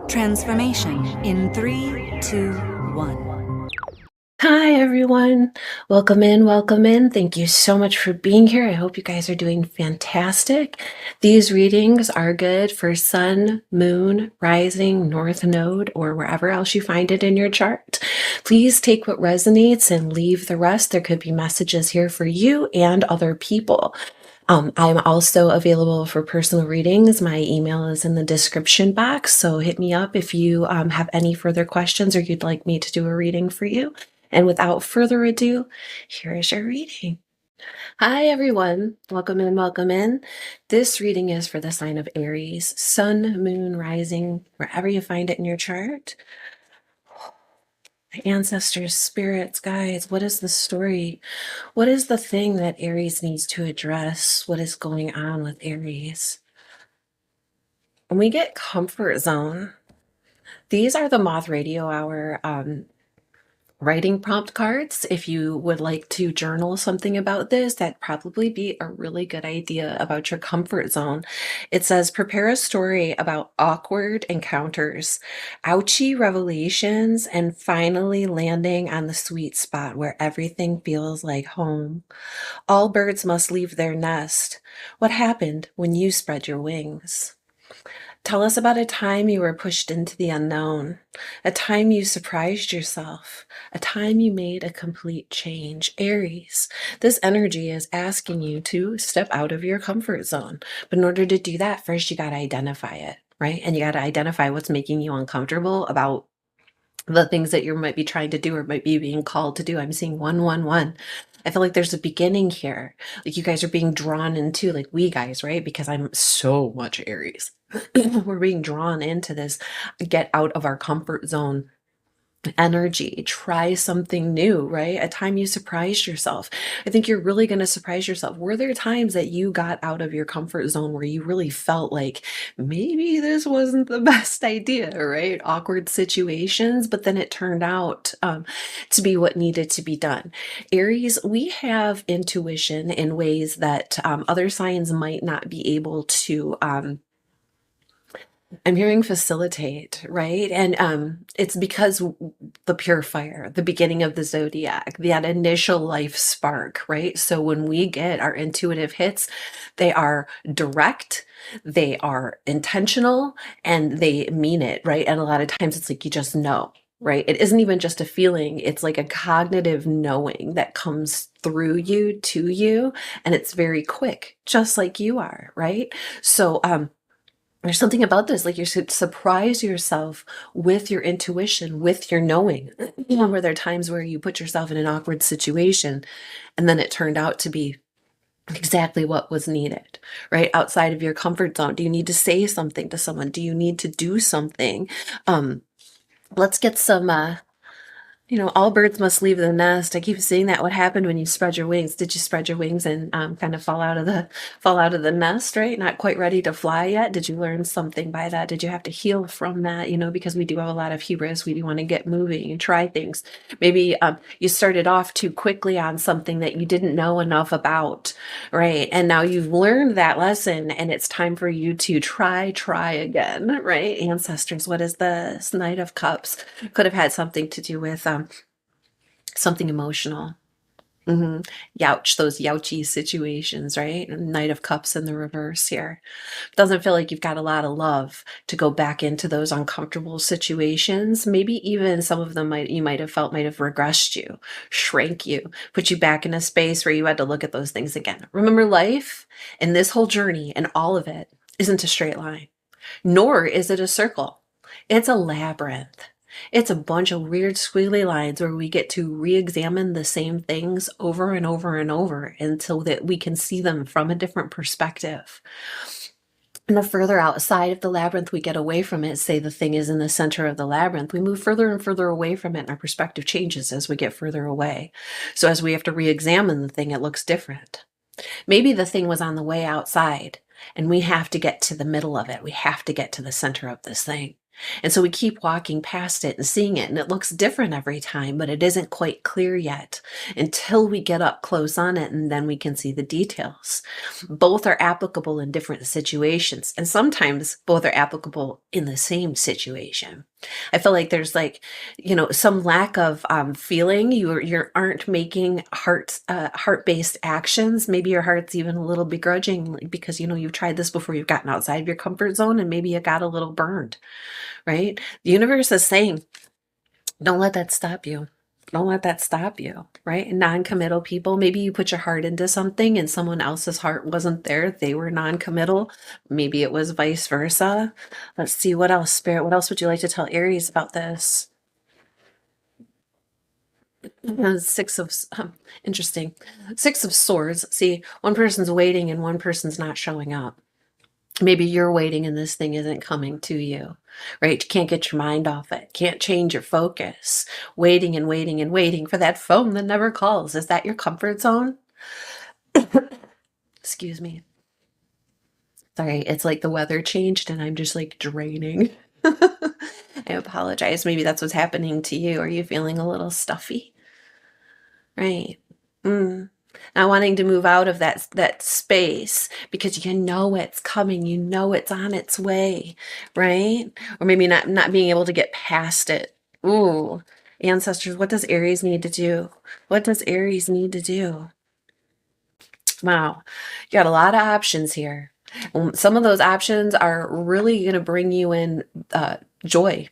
Transformation in 3, 2, 1. Hi, everyone. Welcome in. Welcome in. Thank you so much for being here. I hope you guys are doing fantastic. These readings are good for sun, moon, rising, north node, or wherever else you find it in your chart. Please take what resonates and leave the rest. There could be messages here for you and other people. I'm also available for personal readings. My email is in the description box, so hit me up if you have any further questions or you'd like me to do a reading for you. And without further ado, here is your reading. Hi, everyone. Welcome in, welcome in. This reading is for the sign of Aries, sun, moon, rising, wherever you find it in your chart. Ancestors, spirits, guides, what is the story? What is the thing that Aries needs to address? What is going on with Aries? When we get comfort zone, these are the Moth Radio Hour writing prompt cards. If you would like to journal something about this, that'd probably be a really good idea about your comfort zone. It says, prepare a story about awkward encounters, ouchy revelations, and finally landing on the sweet spot where everything feels like home. All birds must leave their nest. What happened when you spread your wings? Tell us about a time you were pushed into the unknown, a time you surprised yourself, a time you made a complete change. Aries, this energy is asking you to step out of your comfort zone. But in order to do that, first you got to identify it, right? And you got to identify what's making you uncomfortable about the things that you might be trying to do or might be being called to do. I'm seeing 111. I feel like there's a beginning here. Like you guys are being drawn into, like we guys, right? Because I'm so much Aries. We're being drawn into this get out of our comfort zone energy. Try something new, right? A time you surprised yourself. I think you're really going to surprise yourself. Were there times that you got out of your comfort zone where you really felt like maybe this wasn't the best idea, right? Awkward situations, but then it turned out to be what needed to be done. Aries, we have intuition in ways that other signs might not be able to I'm hearing facilitate, right? And it's because the pure fire, the beginning of the zodiac, that initial life spark, right? So when we get our intuitive hits, they are direct, they are intentional, and they mean it, right? And a lot of times it's like you just know, right? It isn't even just a feeling, it's like a cognitive knowing that comes through you to you, and it's very quick, just like you are, right? So there's something about this, like you should surprise yourself with your intuition, with your knowing. Were there times where you put yourself in an awkward situation and then it turned out to be exactly what was needed, right? Outside of your comfort zone. Do you need to say something to someone? Do you need to do something? Let's get some all birds must leave the nest. I keep saying that. What happened when you spread your wings? Did you spread your wings and kind of fall out of the nest, right? Not quite ready to fly yet. Did you learn something by that? Did you have to heal from that? Because we do have a lot of hubris. We do want to get moving and try things. Maybe you started off too quickly on something that you didn't know enough about, right? And now you've learned that lesson, and it's time for you to try again, right? Ancestors, what is this? Knight of Cups could have had something to do with something emotional. Youch, those youchy situations, right? Knight of Cups in the reverse here. Doesn't feel like you've got a lot of love to go back into those uncomfortable situations. Maybe even some of them you might have felt might have regressed you, shrank you, put you back in a space where you had to look at those things again. Remember, life and this whole journey and all of it isn't a straight line, nor is it a circle. It's a labyrinth. It's a bunch of weird squiggly lines where we get to re-examine the same things over and over and over until that we can see them from a different perspective. And the further outside of the labyrinth we get away from it, say the thing is in the center of the labyrinth, we move further and further away from it, and our perspective changes as we get further away. So as we have to re-examine the thing, it looks different. Maybe the thing was on the way outside, and we have to get to the middle of it. We have to get to the center of this thing. And so we keep walking past it and seeing it, and it looks different every time, but it isn't quite clear yet until we get up close on it, and then we can see the details. Both are applicable in different situations, and sometimes both are applicable in the same situation. I feel like there's like, some lack of feeling. You aren't making heart-based actions. Maybe your heart's even a little begrudging because you've tried this before. You've gotten outside of your comfort zone, and maybe you got a little burned. Right? The universe is saying, don't let that stop you. Don't let that stop you, right? Non-committal people, maybe you put your heart into something and someone else's heart wasn't there. They were non-committal. Maybe it was vice versa. Let's see what else, Spirit. What else would you like to tell Aries about this? Interesting. 6 of Swords. See, one person's waiting and one person's not showing up. Maybe you're waiting and this thing isn't coming to you, right? You can't get your mind off it. Can't change your focus. Waiting and waiting and waiting for that phone that never calls. Is that your comfort zone? Excuse me. Sorry, it's like the weather changed and I'm just like draining. I apologize. Maybe that's what's happening to you. Are you feeling a little stuffy? Right. Not wanting to move out of that space because it's coming, it's on its way, right? Or maybe not being able to get past it. Ooh, ancestors, what does Aries need to do? What does Aries need to do? Wow, you got a lot of options here. Some of those options are really going to bring you in joy,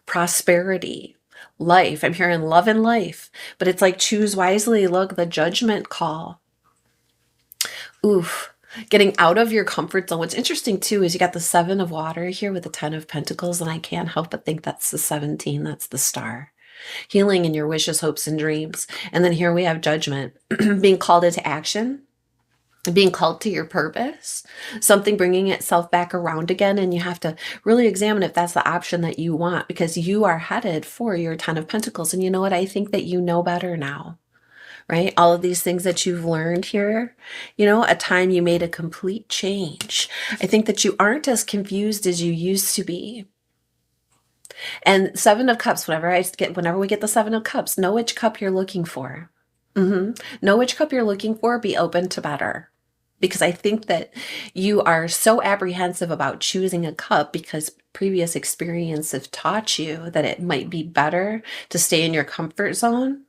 prosperity, life. I'm hearing love and life, but it's like choose wisely. Look, the judgment call. Oof. Getting out of your comfort zone. What's interesting too is you got the 7 of water here with the 10 of pentacles, and I can't help but think that's the 17. That's the star. Healing in your wishes, hopes, and dreams. And then here we have judgment. Being called into action. Being called to your purpose, something bringing itself back around again, and you have to really examine if that's the option that you want, because you are headed for your 10 of Pentacles. And you know what? I think that you know better now, right? All of these things that you've learned here, a time you made a complete change. I think that you aren't as confused as you used to be. And 7 of Cups, whenever we get the 7 of Cups, know which cup you're looking for. Know which cup you're looking for. Be open to better. Because I think that you are so apprehensive about choosing a cup because previous experience have taught you that it might be better to stay in your comfort zone.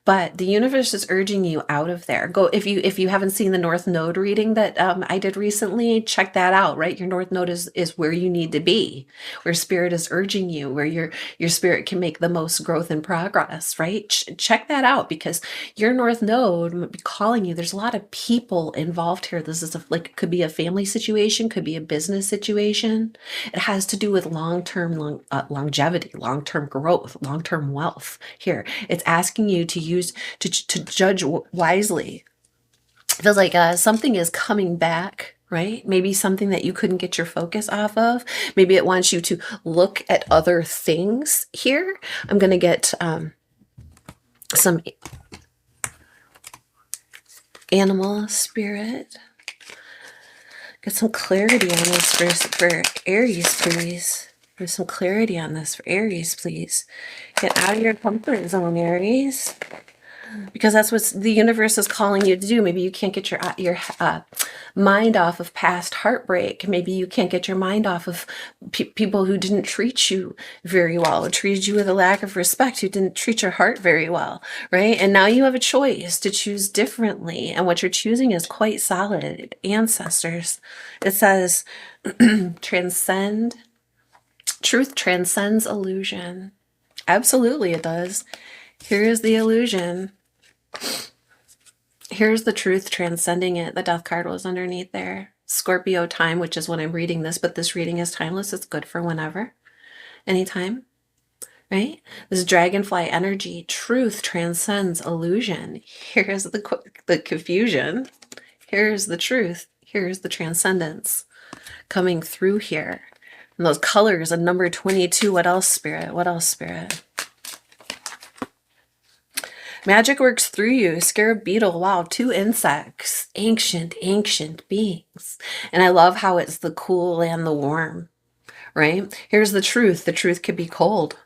But the universe is urging you out of there. Go, if you haven't seen the North Node reading that I did recently, check that out, right? Your North Node is where you need to be, where Spirit is urging you, where your spirit can make the most growth and progress, right? Check that out, because your North Node might be calling you. There's a lot of people involved here. This is could be a family situation, could be a business situation. It has to do with long-term longevity, long-term growth, long-term wealth. Here, it's asking you to judge wisely. It feels like something is coming back, right? Maybe something that you couldn't get your focus off of. Maybe it wants you to look at other things here. I'm going to get some animal spirit. Get some clarity on this for Aries, please. There's some clarity on this for Aries, please. Get out of your comfort zone, Aries. Because that's what the universe is calling you to do. Maybe you can't get your mind off of past heartbreak. Maybe you can't get your mind off of people who didn't treat you very well, who treated you with a lack of respect, who didn't treat your heart very well, right? And now you have a choice to choose differently. And what you're choosing is quite solid. Ancestors. It says, transcend. Truth transcends illusion. Absolutely it does. Here is the illusion. Here's the truth transcending it. The death card was underneath there. Scorpio time, which is when I'm reading this, but this reading is timeless. It's good for whenever, anytime, right? This dragonfly energy. Truth transcends illusion. Here's the confusion. Here's the truth. Here's the transcendence coming through here. And those colors and number 22. What else, Spirit? What else, Spirit? Magic works through you. Scarab beetle. Wow, 2 insects. Ancient beings. And I love how it's the cool and the warm, right? Here's the truth. The truth could be cold.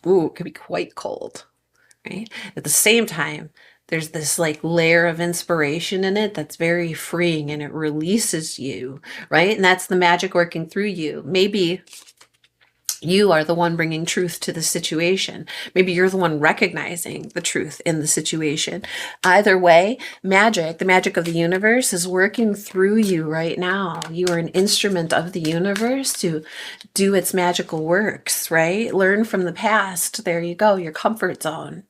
Ooh, it could be quite cold, right? At the same time, there's this like layer of inspiration in it that's very freeing and it releases you, right? And that's the magic working through you. Maybe you are the one bringing truth to the situation. Maybe you're the one recognizing the truth in the situation. Either way, magic, the magic of the universe is working through you right now. You are an instrument of the universe to do its magical works, right? Learn from the past. There you go, your comfort zone.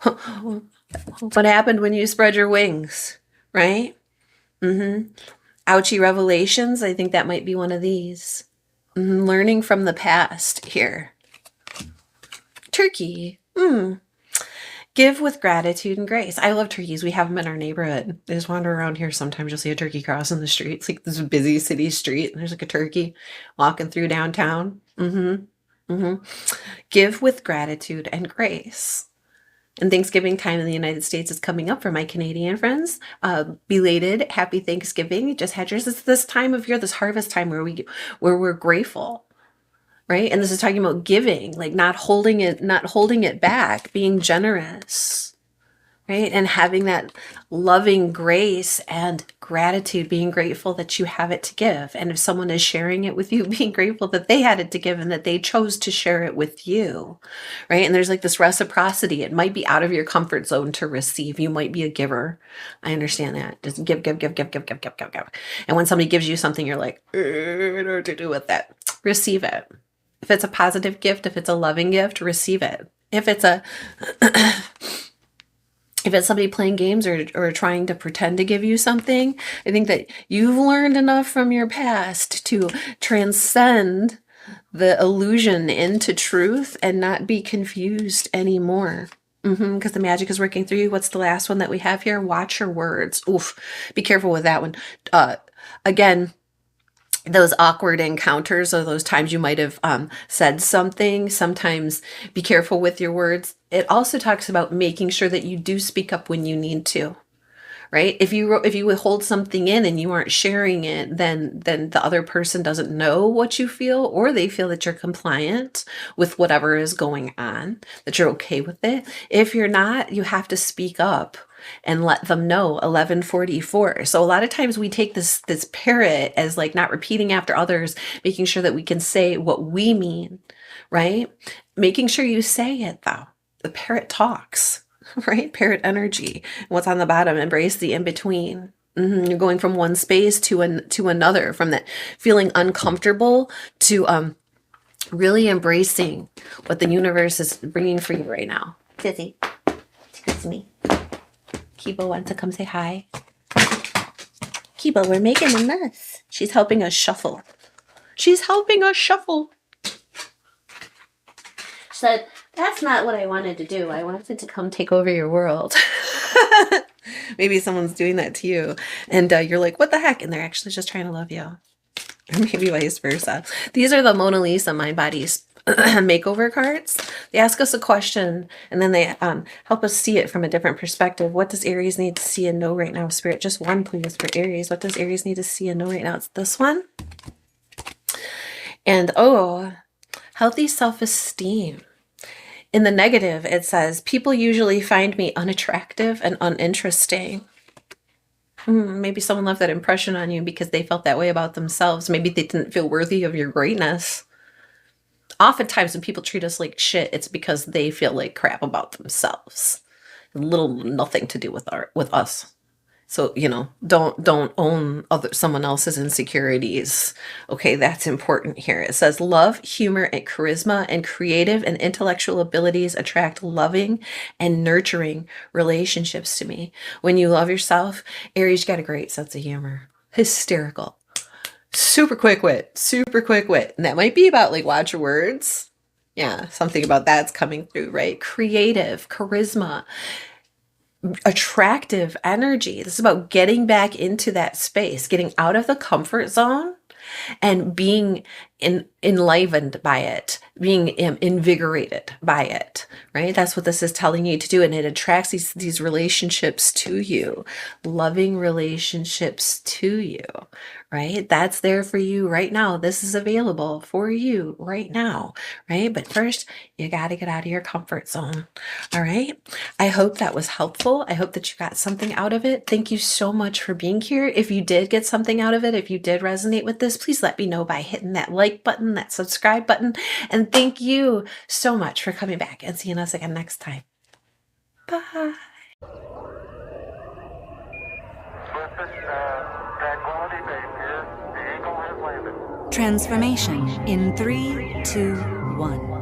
What happened when you spread your wings, right? Ouchie revelations. I think that might be one of these. Learning from the past here. Turkey. Give with gratitude and grace. I love turkeys. We have them in our neighborhood. They just wander around here. Sometimes you'll see a turkey crossing the street. It's like this busy city street, and there's like a turkey walking through downtown. Give with gratitude and grace. And Thanksgiving time in the United States is coming up for my Canadian friends. Belated happy Thanksgiving. You just had yours. It's this time of year, this harvest time where we're grateful, right? And this is talking about giving, like not holding it back, being generous, right? And having that loving grace and gratitude, being grateful that you have it to give. And if someone is sharing it with you, being grateful that they had it to give and that they chose to share it with you, right? And there's like this reciprocity. It might be out of your comfort zone to receive. You might be a giver. I understand that. Just give, give, give, give, give, give, give, give, give. And when somebody gives you something, you're like, I don't know what to do with that. Receive it. If it's a positive gift, if it's a loving gift, receive it. If it's somebody playing games or trying to pretend to give you something, I think that you've learned enough from your past to transcend the illusion into truth and not be confused anymore. Because the magic is working through you. What's the last one that we have here? Watch your words. Oof. Be careful with that one. Again, those awkward encounters or those times you might have said something, sometimes be careful with your words. It also talks about making sure that you do speak up when you need to, right? If you withhold something in and you aren't sharing it, then the other person doesn't know what you feel, or they feel that you're compliant with whatever is going on, that you're okay with it. If you're not, you have to speak up and let them know. 1144. So a lot of times we take this parrot as like not repeating after others, making sure that we can say what we mean, right? Making sure you say it though. The parrot talks, right? Parrot energy. What's on the bottom? Embrace the in-between. You're going from one space to another, from that feeling uncomfortable to really embracing what the universe is bringing for you right now. Tizzy, it's me. Kibo wants to come say hi. Kibo, we're making a mess. She's helping us shuffle. She's helping us shuffle. She said, that's not what I wanted to do. I wanted to come take over your world. Maybe someone's doing that to you. And you're like, what the heck? And they're actually just trying to love you. Or maybe vice versa. These are the Mona Lisa Mind Bodies makeover cards. They ask us a question and then they help us see it from a different perspective. What does Aries need to see and know right now? Spirit, just one please for Aries. What does Aries need to see and know right now? It's this one. And healthy self-esteem. In the negative, it says, people usually find me unattractive and uninteresting. Maybe someone left that impression on you because they felt that way about themselves. Maybe they didn't feel worthy of your greatness. Oftentimes when people treat us like shit, it's because they feel like crap about themselves. Nothing to do with us. So, don't own someone else's insecurities. Okay, that's important here. It says love, humor, and charisma and creative and intellectual abilities attract loving and nurturing relationships to me. When you love yourself, Aries, you got a great sense of humor. Hysterical. Super quick wit. And that might be about like watch your words. Yeah, something about that's coming through, right? Creative, charisma, attractive energy. This is about getting back into that space, getting out of the comfort zone and being enlivened by it, being invigorated by it, right? That's what this is telling you to do. And it attracts these relationships to you, loving relationships to you, right? That's there for you right now. This is available for you right now, right? But first, you got to get out of your comfort zone. All right. I hope that was helpful. I hope that you got something out of it. Thank you so much for being here. If you did get something out of it, if you did resonate with this, please let me know by hitting that like button, that subscribe button. And thank you so much for coming back and seeing us again next time. Bye. Transformation in 3, 2, 1.